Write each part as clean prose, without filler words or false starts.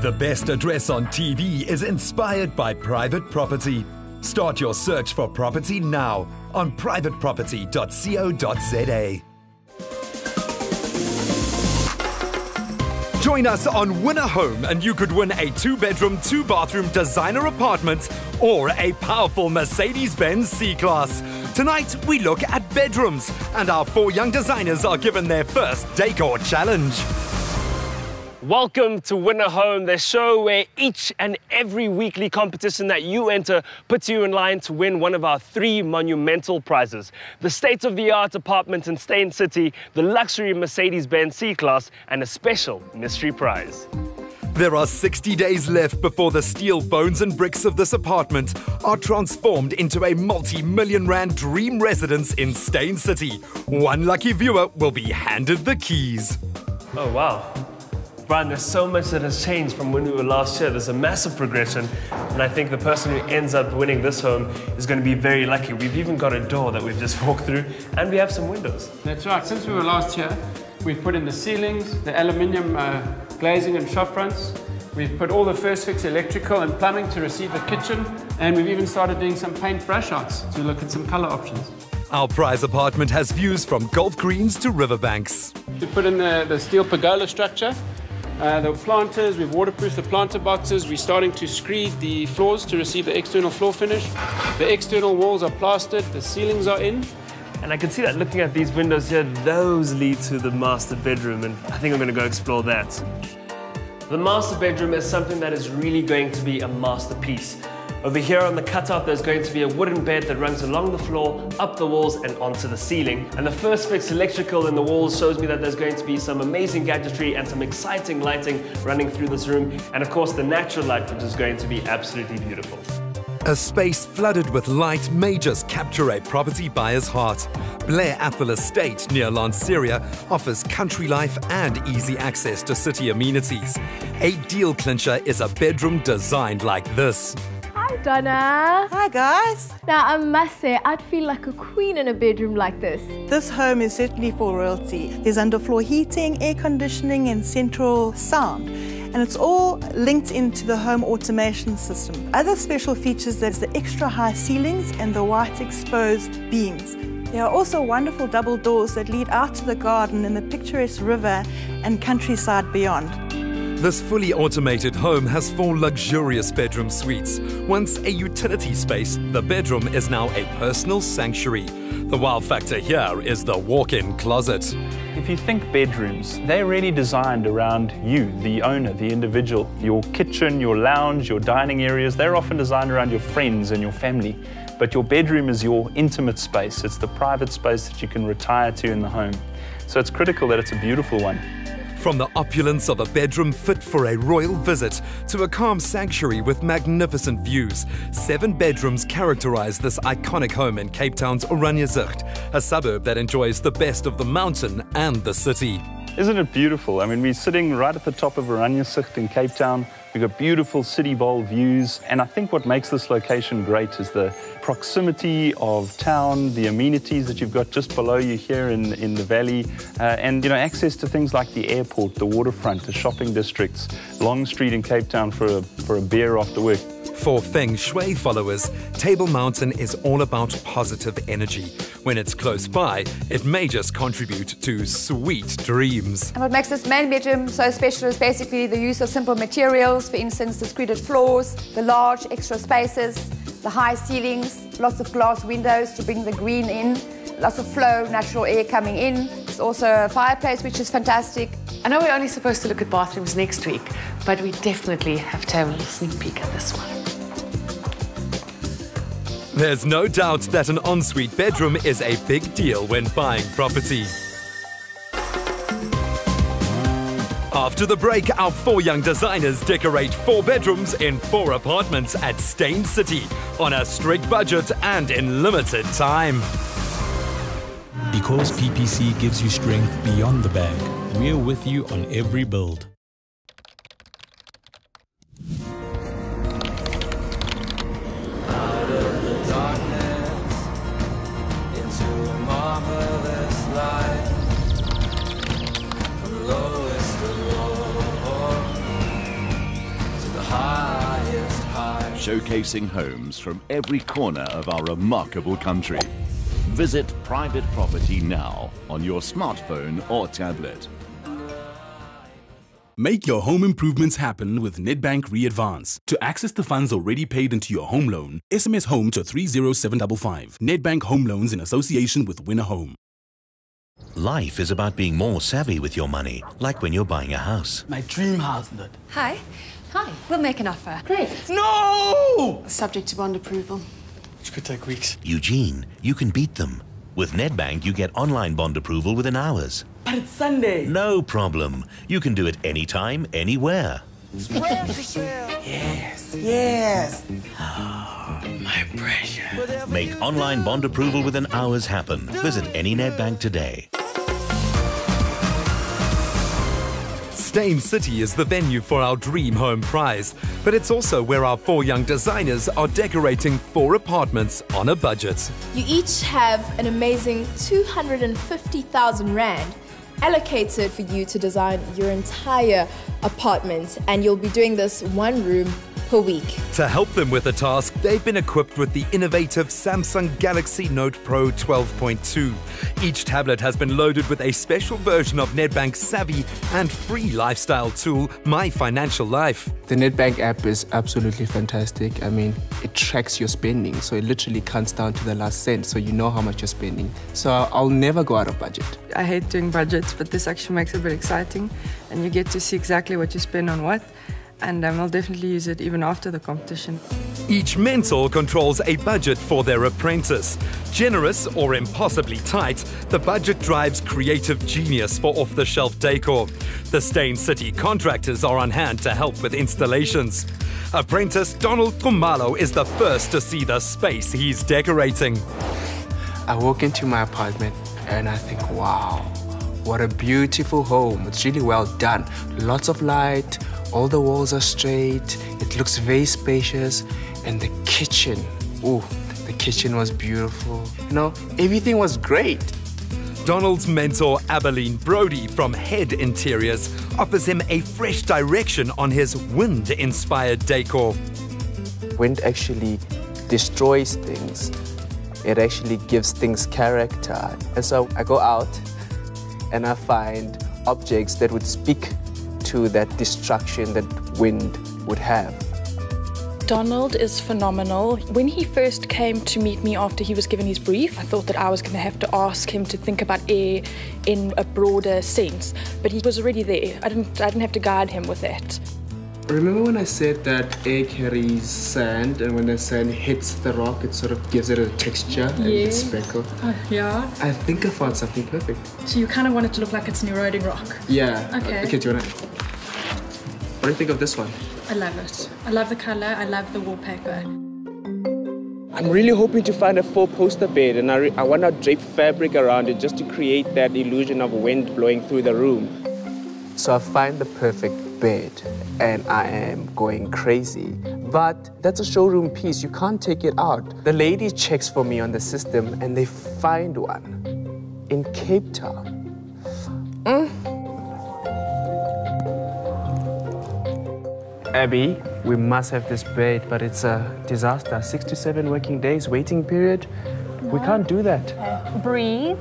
The best address on TV is inspired by private property. Start your search for property now on privateproperty.co.za. Join us on Win a Home and you could win a 2-bedroom, 2-bathroom designer apartment or a powerful Mercedes Benz C-Class. Tonight, we look at bedrooms and our 4 young designers are given their first Decor challenge. Welcome to Win a Home, the show where each and every weekly competition that you enter puts you in line to win one of our 3 monumental prizes. The state-of-the-art apartment in Steyn City, the luxury Mercedes Benz C-Class, and a special mystery prize. There are 60 days left before the steel bones and bricks of this apartment are transformed into a multi-million rand dream residence in Steyn City. One lucky viewer will be handed the keys. Oh, wow. Brian, there's so much that has changed from when we were last year. There's a massive progression, and I think the person who ends up winning this home is going to be very lucky. We've even got a door that we've just walked through, and we have some windows. That's right. Since we were last here, we've put in the ceilings, the aluminium glazing and shop fronts. We've put all the first fix electrical and plumbing to receive the kitchen, and we've even started doing some paint brush outs to look at some color options. Our prize apartment has views from golf greens to riverbanks. We put in the steel pergola structure. The planters, we've waterproofed the planter boxes. We're starting to screed the floors to receive the external floor finish. The external walls are plastered, the ceilings are in. And I can see that looking at these windows here, those lead to the master bedroom, and I think I'm going to go explore that. The master bedroom is something that is really going to be a masterpiece. Over here on the cutout, there's going to be a wooden bed that runs along the floor, up the walls and onto the ceiling. And the first fix electrical in the walls shows me that there's going to be some amazing gadgetry and some exciting lighting running through this room. And of course, the natural light, which is going to be absolutely beautiful. A space flooded with light may just capture a property buyer's heart. Blair Athol Estate near Lanseria offers country life and easy access to city amenities. A deal clincher is a bedroom designed like this. Hi, Donna. Hi, guys. Now, I must say, I'd feel like a queen in a bedroom like this. This home is certainly for royalty. There's underfloor heating, air conditioning, and central sound. And it's all linked into the home automation system. Other special features, there's the extra high ceilings and the white exposed beams. There are also wonderful double doors that lead out to the garden and the picturesque river and countryside beyond. This fully automated home has 4 luxurious bedroom suites. Once a utility space, the bedroom is now a personal sanctuary. The wow factor here is the walk-in closet. If you think bedrooms, they're really designed around you, the owner, the individual. Your kitchen, your lounge, your dining areas, they're often designed around your friends and your family. But your bedroom is your intimate space. It's the private space that you can retire to in the home. So it's critical that it's a beautiful one. From the opulence of a bedroom fit for a royal visit to a calm sanctuary with magnificent views, 7 bedrooms characterize this iconic home in Cape Town's Oranjezicht, a suburb that enjoys the best of the mountain and the city. Isn't it beautiful? I mean, we're sitting right at the top of Oranjezicht in Cape Town. We've got beautiful city bowl views, and I think what makes this location great is the proximity of town, the amenities that you've got just below you here in the valley, and access to things like the airport, the waterfront, the shopping districts, Long Street in Cape Town for a beer after work. For Feng Shui followers, Table Mountain is all about positive energy. When it's close by, it may just contribute to sweet dreams. And what makes this main bedroom so special is basically the use of simple materials, for instance, the screeded floors, the large extra spaces, the high ceilings, lots of glass windows to bring the green in, lots of flow, natural air coming in. There's also a fireplace, which is fantastic. I know we're only supposed to look at bathrooms next week, but we definitely have to have a little sneak peek at this one. There's no doubt that an ensuite bedroom is a big deal when buying property. After the break, our 4 young designers decorate 4 bedrooms in 4 apartments at Steyn City on a strict budget and in limited time. Because PPC gives you strength beyond the bag, we're with you on every build. showcasing homes from every corner of our remarkable country. Visit Private Property now on your smartphone or tablet. Make your home improvements happen with Nedbank Re-Advance. To access the funds already paid into your home loan, SMS HOME to 30755. Nedbank Home Loans in association with Winner Home. Life is about being more savvy with your money, like when you're buying a house. My dream house, Dad. Hi. Hi. We'll make an offer. Great. No! Subject to bond approval. Which could take weeks. Eugene, you can beat them. With Nedbank, you get online bond approval within hours. But it's Sunday. No problem. You can do it anytime, anywhere. Yes, yes. Oh, my pressure. Make online bond approval within hours happen. Visit any Nedbank today. Steyn City is the venue for our Dream Home Prize, but it's also where our 4 young designers are decorating 4 apartments on a budget. You each have an amazing 250,000 Rand allocated for you to design your entire apartment, and you'll be doing this 1 room per week. To help them with the task, they've been equipped with the innovative Samsung Galaxy Note Pro 12.2. Each tablet has been loaded with a special version of Nedbank's savvy and free lifestyle tool, My Financial Life. The Nedbank app is absolutely fantastic. I mean, it tracks your spending, so it literally counts down to the last cent, so you know how much you're spending. So I'll never go out of budget. I hate doing budgets, but this actually makes it a bit exciting, and you get to see exactly what you spend on what. And I'll definitely use it even after the competition. Each mentor controls a budget for their apprentice. Generous or impossibly tight, the budget drives creative genius for off-the-shelf decor. The Steyn City contractors are on hand to help with installations. Apprentice Donald Kumalo is the first to see the space he's decorating. I walk into my apartment and I think, wow, what a beautiful home. It's really well done. Lots of light. All the walls are straight, it looks very spacious, and the kitchen, ooh, the kitchen was beautiful. You know, everything was great. Donald's mentor, Abeline Brody from Head Interiors, offers him a fresh direction on his wind-inspired decor. Wind actually destroys things. It actually gives things character. And so I go out and I find objects that would speak to that destruction that wind would have. Donald is phenomenal. When he first came to meet me after he was given his brief, I thought that I was going to have to ask him to think about air in a broader sense, but he was already there. I didn't have to guide him with that. Remember when I said that air carries sand, and when the sand hits the rock, it sort of gives it a texture and a speckle? Yeah. I think I found something perfect. So you kind of want it to look like it's an eroding rock? Yeah. Okay. Okay, do you want to... What do you think of this one? I love it. I love the color. I love the wallpaper. I'm really hoping to find a 4-poster bed, and I want to drape fabric around it just to create that illusion of wind blowing through the room. So I find the perfect bed, and I am going crazy. But that's a showroom piece. You can't take it out. The lady checks for me on the system, and they find one in Cape Town. Abby, we must have this bed, but it's a disaster. 6 to 7 working days waiting period. No. We can't do that. Okay. Breathe.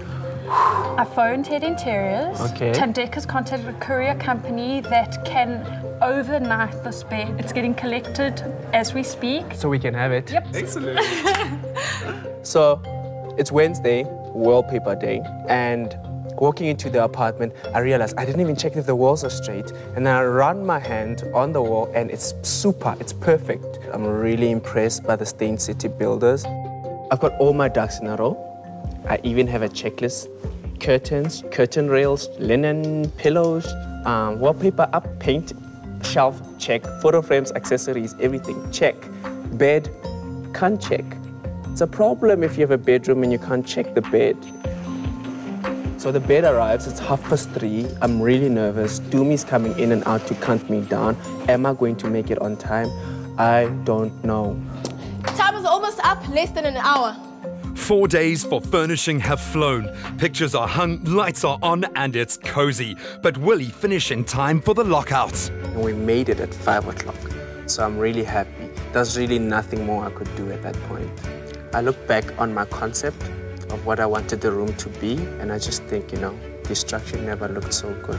I phoned Head Interiors. Okay. Decor's contacted a courier company that can overnight this bed. It's getting collected as we speak. So we can have it? Yep. Excellent. So, it's Wednesday, wallpaper day, and walking into the apartment, I realized I didn't even check if the walls are straight. And then I run my hand on the wall, and it's super, it's perfect. I'm really impressed by the Steyn City builders. I've got all my ducks in a row. I even have a checklist. Curtains, curtain rails, linen, pillows, wallpaper up, paint, shelf, check. Photo frames, accessories, everything, check. Bed, can't check. It's a problem if you have a bedroom and you can't check the bed. So the bed arrives, it's 3:30. I'm really nervous. Doomie's coming in and out to count me down. Am I going to make it on time? I don't know. Time is almost up, less than an hour. 4 days for furnishing have flown. Pictures are hung, lights are on, and it's cozy. But will he finish in time for the lockout? And we made it at 5 o'clock. So I'm really happy. There's really nothing more I could do at that point. I look back on my concept of what I wanted the room to be, and I just think, you know, the structure never looked so good.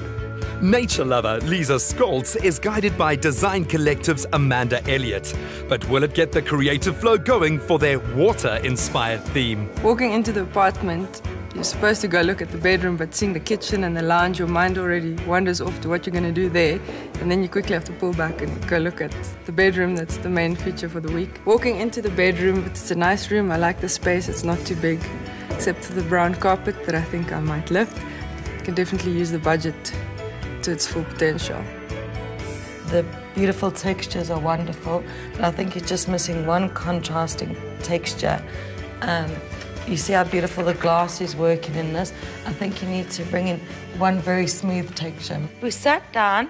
Nature lover Lisa Scholz is guided by Design Collective's Amanda Elliott. But will it get the creative flow going for their water-inspired theme? Walking into the apartment, you're supposed to go look at the bedroom, but seeing the kitchen and the lounge, your mind already wanders off to what you're going to do there. And then you quickly have to pull back and go look at the bedroom. That's the main feature for the week. Walking into the bedroom, it's a nice room. I like the space. It's not too big, except for the brown carpet that I think I might lift. You can definitely use the budget to its full potential. The beautiful textures are wonderful, but I think you're just missing one contrasting texture. You see how beautiful the glass is working in this. I think you need to bring in one very smooth texture. We sat down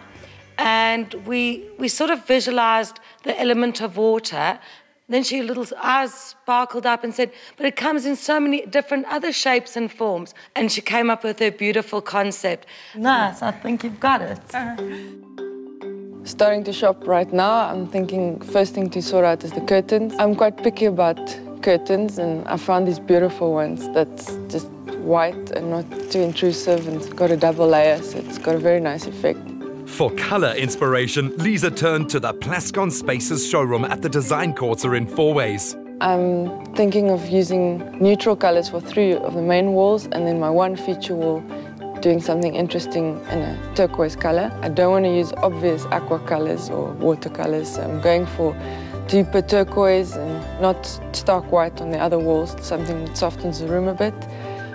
and we sort of visualized the element of water. Then her little eyes sparkled up and said, but it comes in so many different other shapes and forms. And she came up with her beautiful concept. Nice, I think you've got it. Starting to shop right now, I'm thinking first thing to sort out is the curtains. I'm quite picky about curtains, and I found these beautiful ones that's just white and not too intrusive, and it's got a double layer, so it's got a very nice effect. For colour inspiration, Lisa turned to the Plascon Spaces showroom at the Design Quarter in Fourways. I'm thinking of using neutral colours for 3 of the main walls, and then my one feature wall doing something interesting in a turquoise colour. I don't want to use obvious aqua colours or watercolours, so I'm going for deeper turquoise and not stark white on the other walls, something that softens the room a bit.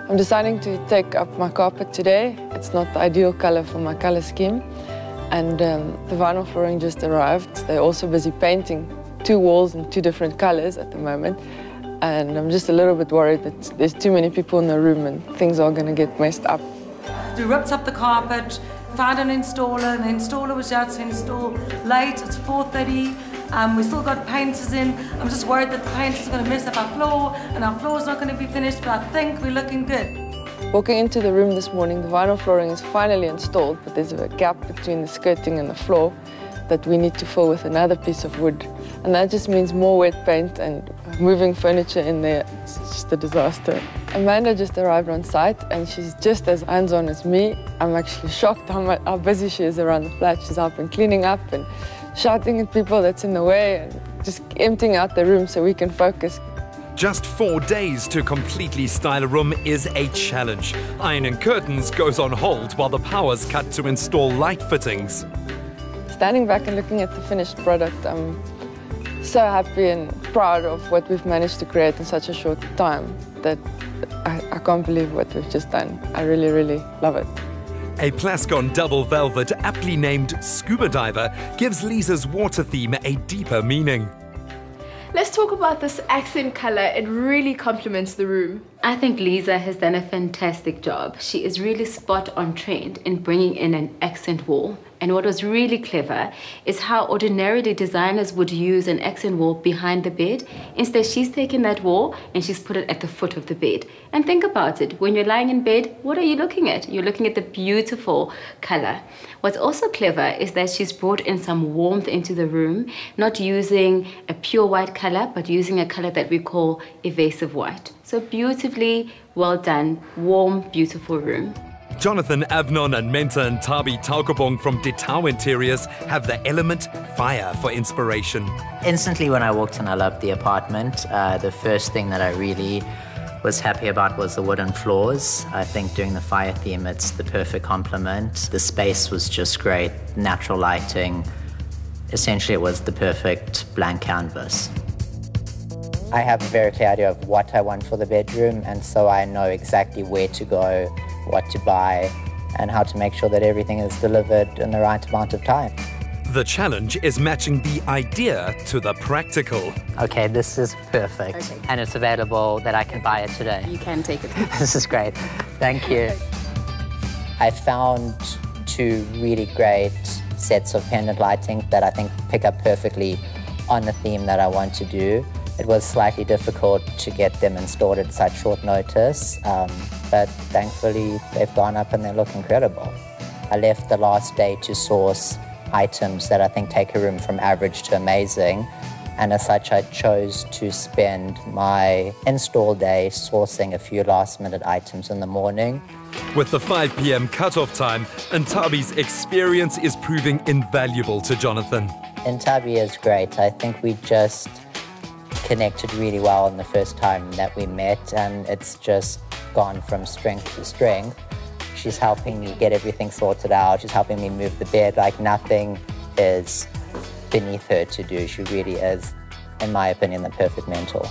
I'm deciding to take up my carpet today. It's not the ideal colour for my colour scheme. And the vinyl flooring just arrived. They're also busy painting 2 walls in 2 different colours at the moment. And I'm just a little bit worried that there's too many people in the room and things are going to get messed up. We ripped up the carpet, found an installer, and the installer was out to install late. It's 4:30. We still got painters in. I'm just worried that the painters are going to mess up our floor, and our floor's not going to be finished, but I think we're looking good. Walking into the room this morning, the vinyl flooring is finally installed, but there's a gap between the skirting and the floor that we need to fill with another piece of wood. And that just means more wet paint and moving furniture in there. It's just a disaster. Amanda just arrived on site and she's just as hands-on as me. I'm actually shocked how busy she is around the flat. She's helping cleaning up and shouting at people that's in the way and just emptying out the room so we can focus. Just 4 days to completely style a room is a challenge. Ironing curtains goes on hold while the power's cut to install light fittings. Standing back and looking at the finished product, I'm so happy and proud of what we've managed to create in such a short time that I can't believe what we've just done. I really, really love it. A Plascon double velvet, aptly named Scuba Diver, gives Lisa's water theme a deeper meaning. Let's talk about this accent color. It really complements the room. I think Lisa has done a fantastic job. She is really spot on trend in bringing in an accent wall. And what was really clever is how ordinarily designers would use an accent wall behind the bed. Instead, she's taken that wall and she's put it at the foot of the bed. And think about it, when you're lying in bed, what are you looking at? You're looking at the beautiful color. What's also clever is that she's brought in some warmth into the room, not using a pure white color, but using a color that we call evasive white. So beautifully well done, warm, beautiful room. Jonathan Avnon and Menta and Tabi Taukobong from Detau Interiors have the element fire for inspiration. Instantly when I walked in, I loved the apartment. The first thing that I really was happy about was the wooden floors. I think doing the fire theme, it's the perfect complement. The space was just great, natural lighting. Essentially, it was the perfect blank canvas. I have a very clear idea of what I want for the bedroom, and so I know exactly where to go, what to buy, and how to make sure that everything is delivered in the right amount of time. The challenge is matching the idea to the practical. Okay, this is perfect. Okay. And it's available that I can buy it today. You can take it. This is great. Thank you. I found 2 really great sets of pendant lighting that I think pick up perfectly on the theme that I want to do. It was slightly difficult to get them installed at such short notice, but thankfully they've gone up and they look incredible. I left the last day to source items that I think take a room from average to amazing. And as such, I chose to spend my install day sourcing a few last-minute items in the morning. With the 5 p.m. cutoff time, Ntabi's experience is proving invaluable to Jonathan. Ntabi is great. I think we just connected really well on the first time that we met, and it's just gone from strength to strength. She's helping me get everything sorted out. She's helping me move the bed like nothing is beneath her to do. She really is, in my opinion, the perfect mentor.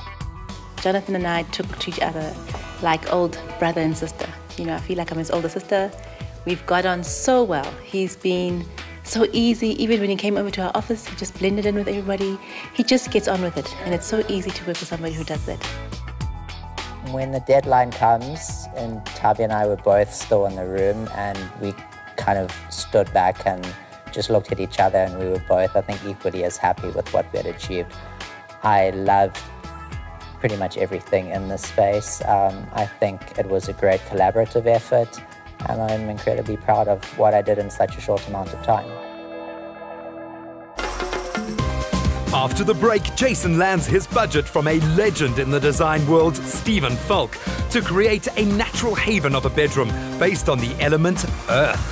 Jonathan and I took to each other like old brother and sister. You know, I feel like I'm his older sister. We've got on so well. He's been so easy. Even when he came over to our office, he just blended in with everybody. He just gets on with it, and it's so easy to work with somebody who does that. When the deadline comes, and Tabi and I were both still in the room, and we kind of stood back and just looked at each other, and we were both, I think, equally as happy with what we had achieved. I loved pretty much everything in this space. I think it was a great collaborative effort, and I'm incredibly proud of what I did in such a short amount of time. After the break, Jason lands his budget from a legend in the design world, Steyn Falk, to create a natural haven of a bedroom based on the element earth.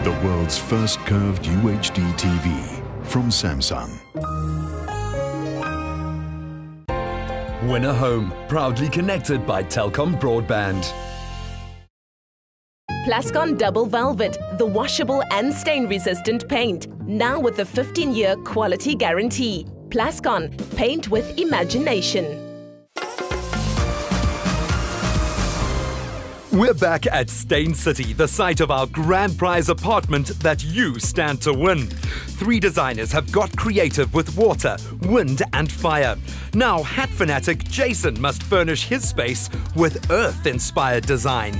The world's first curved UHD TV from Samsung. Win a home, proudly connected by Telkom Broadband. Plascon Double Velvet, the washable and stain-resistant paint. Now with a 15-year quality guarantee. Plascon, paint with imagination. We're back at Steyn City, the site of our grand prize apartment that you stand to win. 3 designers have got creative with water, wind and fire. Now hat fanatic Jason must furnish his space with earth-inspired design.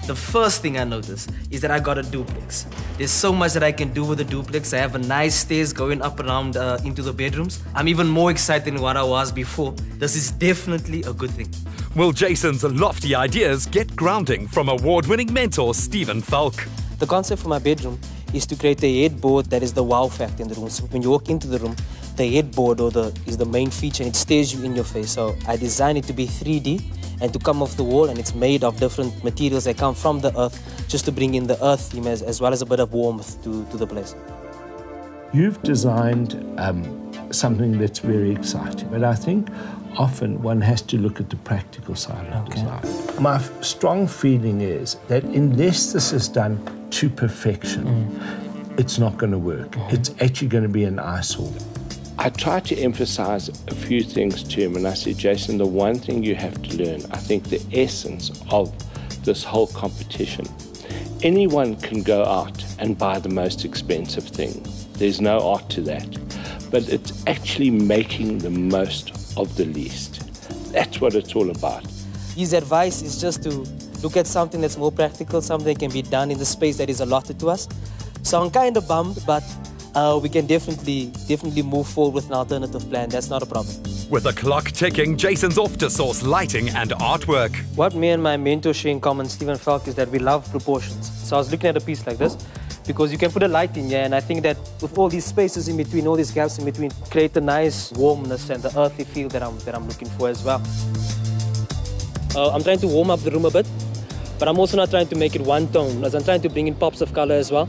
The first thing I noticed is that I got a duplex. There's so much that I can do with a duplex. I have a nice stairs going up around into the bedrooms. I'm even more excited than what I was before. This is definitely a good thing. Will Jason's lofty ideas get grounding from award-winning mentor Steyn Falk? The concept for my bedroom is to create a headboard that is the wow factor in the room. So when you walk into the room, the headboard is the main feature and it stares you in your face. So I designed it to be 3D and to come off the wall, and it's made of different materials that come from the earth, just to bring in the earth theme as well as a bit of warmth to the place. You've designed something that's very exciting, but I think often one has to look at the practical side of design. My strong feeling is that unless this is done to perfection, it's not going to work. It's actually going to be an eyesore. I try to emphasize a few things to him, and I said, Jason, the one thing you have to learn, I think the essence of this whole competition, anyone can go out and buy the most expensive thing. There's no art to that. But it's actually making the most of the least. That's what it's all about. His advice is just to look at something that's more practical, something that can be done in the space that is allotted to us. So I'm kind of bummed, but we can definitely move forward with an alternative plan. That's not a problem. With the clock ticking, Jason's off to source lighting and artwork. What me and my mentor share in common, Steyn Falk, is that we love proportions. So I was looking at a piece like this, because you can put a light in here, and I think that with all these spaces in between, all these gaps in between, create a nice warmness and the earthy feel that I'm looking for as well. I'm trying to warm up the room a bit, but I'm also not trying to make it one tone, as I'm trying to bring in pops of color as well.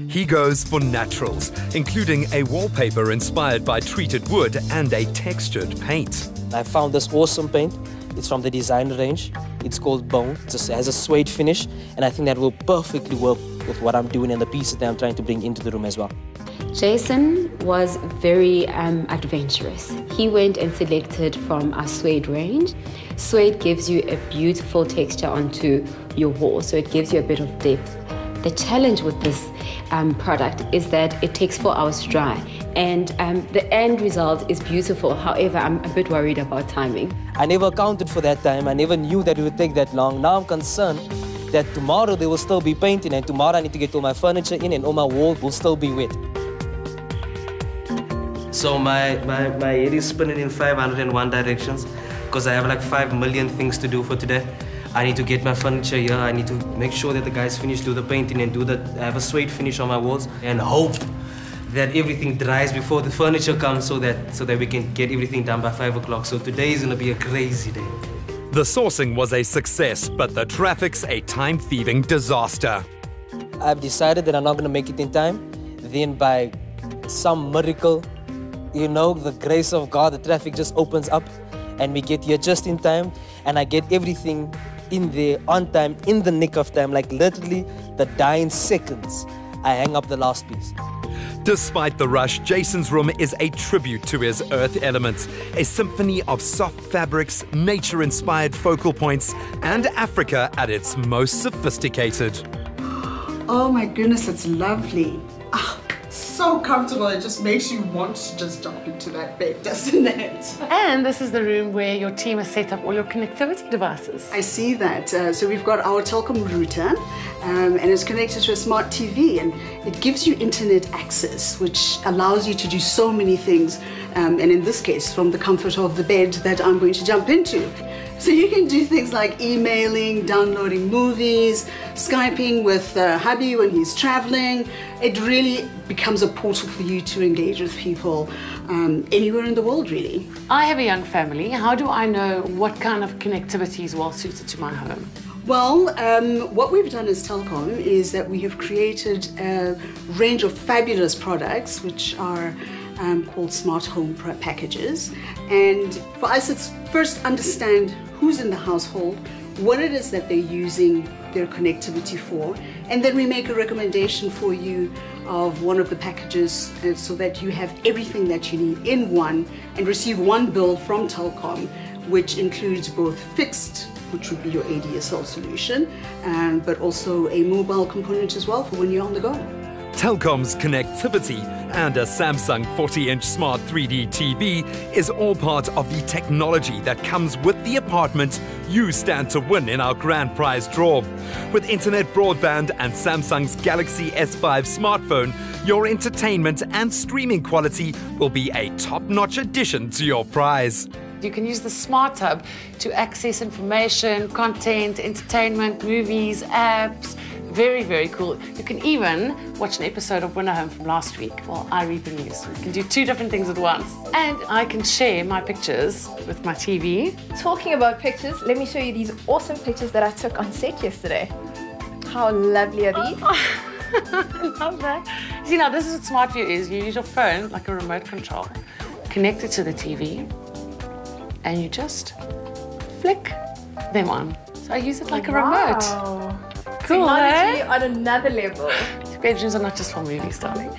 He goes for naturals, including a wallpaper inspired by treated wood and a textured paint. I found this awesome paint. It's from the designer range. It's called Bone. It has a suede finish, and I think that will perfectly work with what I'm doing and the pieces that I'm trying to bring into the room as well. Jason was very adventurous. He went and selected from our suede range. Suede gives you a beautiful texture onto your wall, so it gives you a bit of depth. The challenge with this product is that it takes 4 hours to dry. And the end result is beautiful. However, I'm a bit worried about timing. I never accounted for that time. I never knew that it would take that long. Now I'm concerned that tomorrow they will still be painting, and tomorrow I need to get all my furniture in and all my walls will still be wet. So my head is spinning in 501 directions because I have like 5 million things to do for today. I need to get my furniture here. I need to make sure that the guys finish, do the painting and have a suede finish on my walls and hope that everything dries before the furniture comes so that we can get everything done by 5 o'clock. So today is gonna be a crazy day. The sourcing was a success, but the traffic's a time-thieving disaster. I've decided that I'm not gonna make it in time. Then by some miracle, you know, the grace of God, the traffic just opens up and we get here just in time and I get everything in there on time, in the nick of time, like literally the dying seconds, I hang up the last piece. Despite the rush, Jason's room is a tribute to his earth elements, a symphony of soft fabrics, nature-inspired focal points, and Africa at its most sophisticated. Oh my goodness, it's lovely. Ah, so comfortable, it just makes you want to just jump into that bed, doesn't it? And this is the room where your team has set up all your connectivity devices. I see that. So we've got our Telkom router and it's connected to a smart TV and it gives you internet access, which allows you to do so many things. And in this case, from the comfort of the bed that I'm going to jump into. So you can do things like emailing, downloading movies, Skyping with hubby when he's traveling. It really becomes a portal for you to engage with people anywhere in the world, really. I have a young family. How do I know what kind of connectivity is well suited to my home? Well, what we've done as Telkom is that we have created a range of fabulous products which are called smart home packages. And for us, it's first understand who's in the household, what it is that they're using their connectivity for, and then we make a recommendation for you of one of the packages so that you have everything that you need in one and receive one bill from Telkom, which includes both fixed, which would be your ADSL solution, but also a mobile component as well for when you're on the go. Telkom's connectivity and a Samsung 40-inch smart 3D TV is all part of the technology that comes with the apartment you stand to win in our grand prize draw. With internet broadband and Samsung's Galaxy S5 smartphone, your entertainment and streaming quality will be a top-notch addition to your prize. You can use the Smart Hub to access information, content, entertainment, movies, apps. Very, very cool. You can even watch an episode of Winner Home from last week while I read the news. You can do 2 different things at once. And I can share my pictures with my TV. Talking about pictures, let me show you these awesome pictures that I took on set yesterday. How lovely are these? I love that. See, now this is what Smart View is. You use your phone like a remote control, connect it to the TV, and you just flick them on. So I use it like a remote. Cool, Technology on another level. Bedrooms are not just for movies, darling.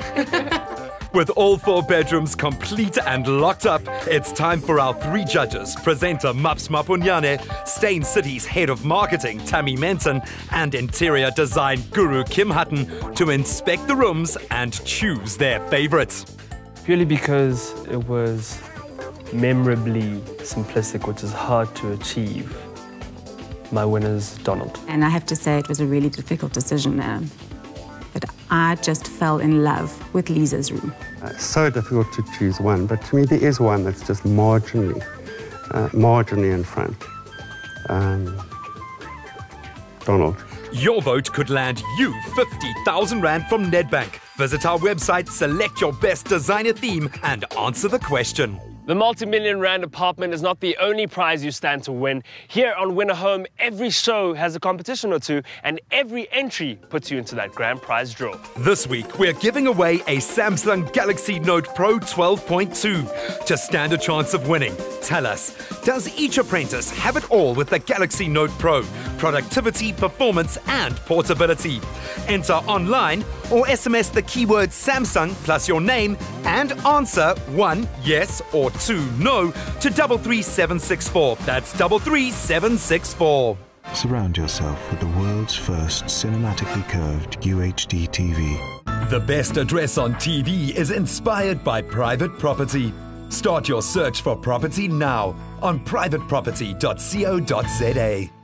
With all 4 bedrooms complete and locked up, it's time for our 3 judges, presenter Maps Mapunyane, Steyn City's head of marketing Tammy Menton, and interior design guru Kim Hutton, to inspect the rooms and choose their favourites. Purely because it was memorably simplistic, which is hard to achieve. My winner's Donald. And I have to say it was a really difficult decision, but I just fell in love with Lisa's room. So difficult to choose one, but to me there is one that's just marginally in front. Donald. Your vote could land you 50,000 Rand from Nedbank. Visit our website, select your best designer theme, and answer the question. The multi-million rand apartment is not the only prize you stand to win. Here on Winner Home, every show has a competition or two, and every entry puts you into that grand prize draw. This week, we're giving away a Samsung Galaxy Note Pro 12.2. To stand a chance of winning, tell us, does each apprentice have it all with the Galaxy Note Pro? Productivity, performance, and portability. Enter online or SMS the keyword Samsung plus your name and answer 1 yes or 2 no to 33764. That's 33764. Surround yourself with the world's first cinematically curved UHD TV. The best address on TV is inspired by private property. Start your search for property now on privateproperty.co.za.